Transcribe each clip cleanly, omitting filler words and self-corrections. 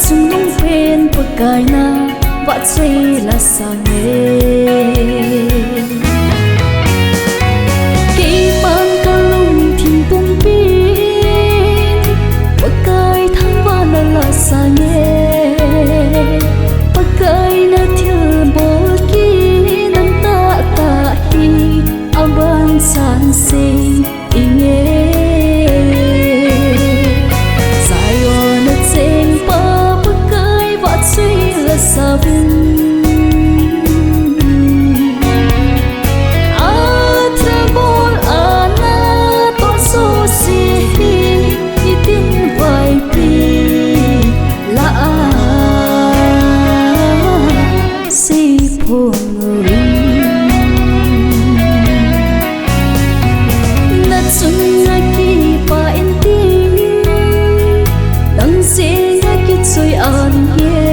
chung nung phen pakai na vạ chơi là sang nghe khi ban ca lung thìn tung pin pakai thang va là sang nghe pakai na thiêu bol ki nan ta ta hi aban san se inge sabun atrabol ana to so si itin vai pi la si phong na chung na ki pa en ti dang se na ki choi an ye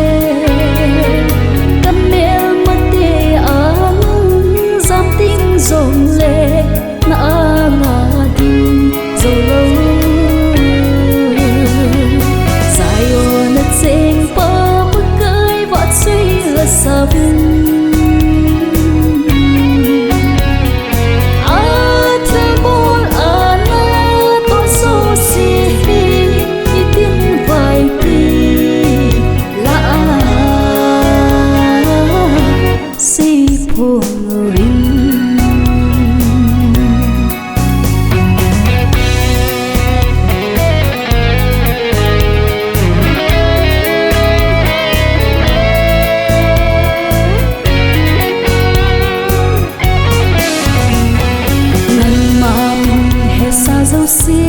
dòng lệ na ngà đi dầu lâu dài ô na chênh pa bất cơi vọt suy là sao dâu xê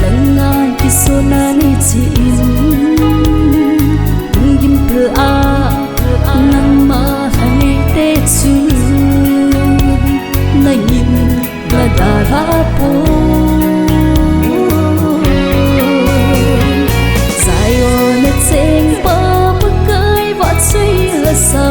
lần ngai ki so na ni chi in gim từ a nang ma thani te chu na yin la da ra po zai o na cheng pa pa kai va chui la sa